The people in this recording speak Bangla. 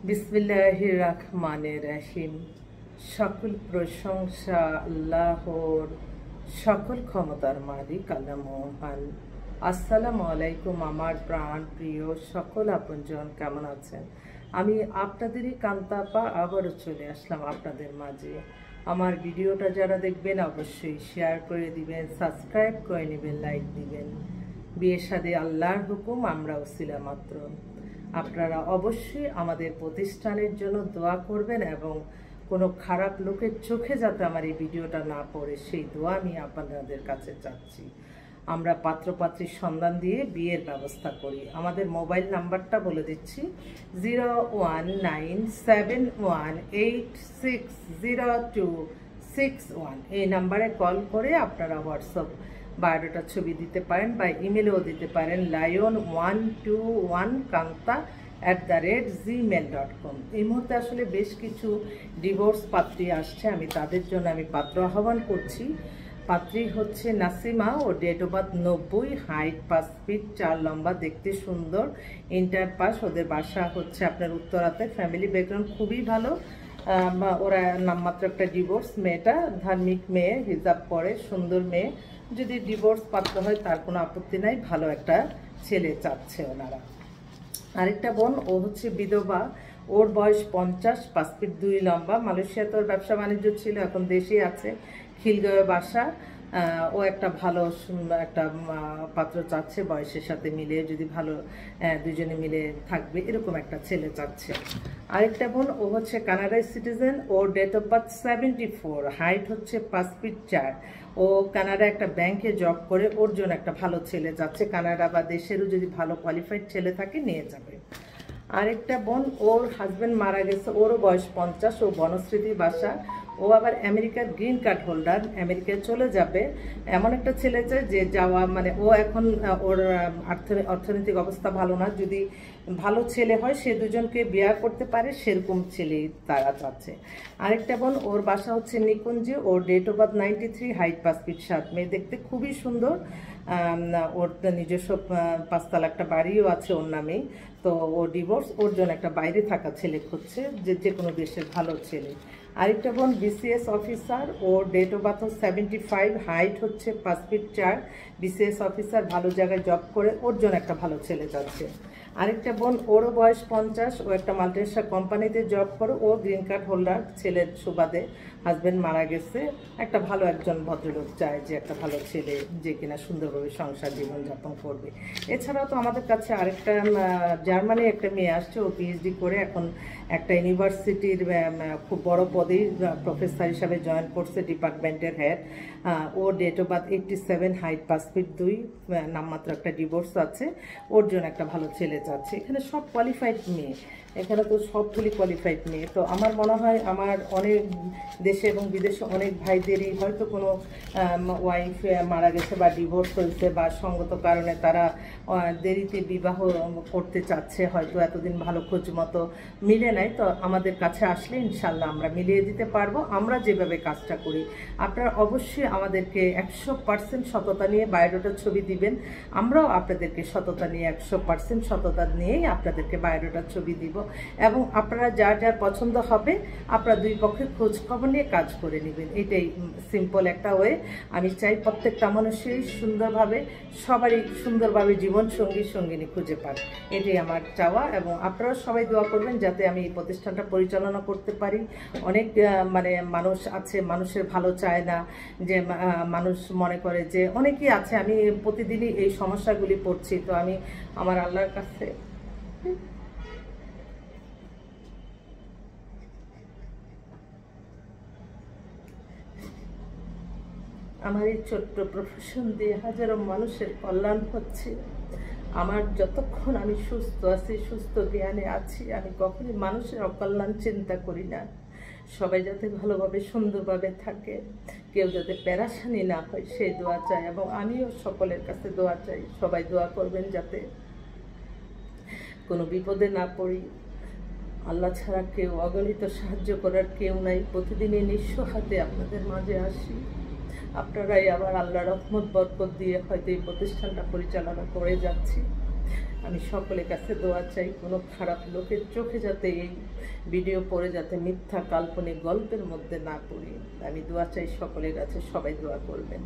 বিসমিল্লাহির রহমানির রহিম। সকল প্রশংসা আল্লাহর, সকল ক্ষমতার মালিক আল্লাহ মহান। আসসালামু আলাইকুম আমার প্রাণ প্রিয় সকল আপনজন, কেমন আছেন? আমি আপনাদেরই কান্তাপা আবারও চলে আসলাম আপনাদের মাঝে। আমার ভিডিওটা যারা দেখবেন অবশ্যই শেয়ার করে দিবেন, সাবস্ক্রাইব করে নেবেন, লাইক দিবেন। বিয়ে শাদী আল্লাহর হুকুম, আমরা ওসিলা মাত্র। আপনারা অবশ্যই আমাদের প্রতিষ্ঠানের জন্য দোয়া করবেন এবং কোনো খারাপ লোকের চোখে যাতে আমার এই ভিডিওটা না পড়ে সেই দোয়া আমি আপনাদের কাছে চাচ্ছি। আমরা পাত্রপাত্রীর সন্ধান দিয়ে বিয়ের ব্যবস্থা করি। আমাদের মোবাইল নাম্বারটা বলে দিচ্ছি, 01971860261। এই নাম্বারে কল করে আপনারা হোয়াটসঅ্যাপ বায়োডাটার ছবি দিতে পারেন বা ইমেলও দিতে পারেন, lion121kanta@gmail.com। এই মুহূর্তে আসলে বেশ কিছু ডিভোর্স পাত্রী আসছে, আমি তাদের জন্য পাত্র আহ্বান করছি। পাত্রী হচ্ছে নাসিমা, ও date of birth 90, height 5 feet 4 লম্বা, দেখতে সুন্দর, ইন্টার পাস। ওদের বাসা হচ্ছে আপনার উত্তরাতে। ফ্যামিলি ব্যাকগ্রাউন্ড খুবই ভালো। ওরা নামমাত্র একটা ডিভোর্স। মেয়েটা ধার্মিক মেয়ে, হিজাব পরে, সুন্দর মেয়ে। যদি ডিভোর্স পাত্র হয় তার কোনো আপত্তি নাই, ভালো একটা ছেলে চাচ্ছে ওনারা। আরেকটা বোন, ও হচ্ছে বিধবা, ওর বয়স 50, 5 ফিট 2 লম্বা। মালয়েশিয়াতে ওর ব্যবসা বাণিজ্য ছিল, এখন দেশে আছে, খিলগাঁওয়ে বাসা। ও একটা ভালো একটা পাত্র চাচ্ছে, বয়সের সাথে মিলে, যদি ভালো দুজনে মিলে থাকবে এরকম একটা ছেলে চাচ্ছে। আরেকটা বোন, ও হচ্ছে কানাডার সিটিজেন, ওর ডেট অফ বার্থ 74, হাইট হচ্ছে 5 ফিট 4। ও কানাডা একটা ব্যাংকে জব করে, ওর জন্য একটা ভালো ছেলে যাচ্ছে। কানাডা বা দেশেরও যদি ভালো কোয়ালিফাইড ছেলে থাকে নিয়ে যাবে। আরেকটা বোন, ওর হাজব্যান্ড মারা গেছে, ওরও বয়স 50, ও বনশ্রীতি বাসা। ও আবার আমেরিকার গ্রিন কার্ড হোল্ডার, আমেরিকায় চলে যাবে এমন একটা ছেলে চায় যে যাওয়া, মানে ও এখন ওর অর্থনৈতিক অবস্থা ভালো না, যদি ভালো ছেলে হয় সে দুজনকে বিয়ে করতে পারে, সেরকম ছেলেই তারা চাচ্ছে। আরেকটা বোন, ওর বাসা হচ্ছে নিকুঞ্জে, ওর date of birth 93, height 5 feet 7। মেয়ে দেখতে খুবই সুন্দর। ওর নিজস্ব 5 তলা একটা বাড়িও আছে ওর নামেই। তো ও ডিভোর্স, ওর জন্য একটা বাইরে থাকা ছেলে খুঁজছে, যে কোনো দেশের ভালো ছেলে। আরেকটা বোন বিসিএস অফিসার, ওর ডেট অফ বার্থ 75, হাইট হচ্ছে 5 ফিট 4। বিসিএস অফিসার, ভালো জায়গায় জব করে, ওর জন্য একটা ভালো ছেলে যাচ্ছে। আরেকটা বোন, ওরও বয়স 50, ও একটা মাল্টিনেশনাল কোম্পানিতে জব করে, ও গ্রিন কার্ড হোল্ডার, ছেলের সুবাদে হাজব্যান্ড মারা গেছে। একটা ভালো একজন ভদ্রলোক চায় যে একটা ভালো ছেলে, যে কিনা সুন্দরভাবে সংসার জীবনযাপন করবে। এছাড়াও তো আমাদের কাছে আরেকটা জার্মানি একটা মেয়ে আসছে, ও পিএইচডি করে এখন একটা ইউনিভার্সিটির খুব বড় পদে প্রফেসর হিসাবে জয়েন করছে, ডিপার্টমেন্টের হেড। ও date of birth 87, height 5 feet 2, নামমাত্র একটা ডিভোর্স আছে, ওর জন্য একটা ভালো ছেলে চাচ্ছে। এখানে সব কোয়ালিফাইড মেয়ে, এখানে তো সবগুলি কোয়ালিফাইড মেয়ে। তো আমার মনে হয় আমার অনেক দেশে এবং বিদেশে অনেক ভাইদেরই হয়তো কোনো ওয়াইফ মারা গেছে বা ডিভোর্স হয়েছে, বা সঙ্গত কারণে তারা দেরিতে বিবাহ করতে চাচ্ছে, হয়তো এতদিন ভালো খোঁজ মতো মিলে নাই। তো আমাদের কাছে আসলে ইনশাল্লাহ আমরা মিলিয়ে দিতে পারবো, আমরা যেভাবে কাজটা করি। আপনারা অবশ্যই আমাদেরকে 100% সততা নিয়ে বায়োডাটার ছবি দিবেন, আমরাও আপনাদেরকে সততা নিয়ে 100% সততা নিয়েই আপনাদেরকে বায়োডাটার ছবি দিব। এবং আপনারা যার যার পছন্দ হবে আপনারা দুই পক্ষের খোঁজ খবর নিয়ে কাজ করে নেবেন। এটাই সিম্পল একটা ওয়ে। আমি চাই প্রত্যেকটা মানুষই সুন্দরভাবে, সবারই সুন্দরভাবে জীবন সঙ্গিনী খুঁজে পান, এটাই আমার চাওয়া। এবং আপনারা সবাই দোয়া করবেন যাতে আমি এই প্রতিষ্ঠানটা পরিচালনা করতে পারি। অনেক মানুষ আছে, মানুষের ভালো চায় না, যে মানুষ মনে করে যে অনেকেই আছে, আমি প্রতিদিনই এই সমস্যাগুলি পড়ছি। তো আমি আমার আল্লাহর কাছে আমার এই ছোট্ট প্রফেশন দিয়ে হাজারো মানুষের কল্যাণ হচ্ছে। আমার যতক্ষণ আমি সুস্থ আছি, সুস্থ জ্ঞানে আছি, আমি কখনই মানুষের অকল্যাণ চিন্তা করি না। সবাই যাতে ভালোভাবে সুন্দরভাবে থাকে, কেউ যাতে পেরেশানি না হয় সেই দোয়া চাই। এবং আমিও সকলের কাছে দোয়া চাই, সবাই দোয়া করবেন যাতে কোনো বিপদে না পড়ি। আল্লাহ ছাড়া কেউ, অগণিত সাহায্য করার কেউ নাই। প্রতিদিনই নিঃস্ব হাতে আপনাদের মাঝে আসি। আপনারাই আবার আল্লাহ রহমত বরকত দিয়ে হয়তো এই প্রতিষ্ঠানটা পরিচালনা করে যাচ্ছি। আমি সকলের কাছে দোয়া চাই, কোনো খারাপ লোকের চোখে যাতে এই ভিডিও পড়ে যাতে মিথ্যা কাল্পনিক গল্পের মধ্যে না পড়ি। আমি দোয়া চাই সকলের কাছে, সবাই দোয়া করবেন।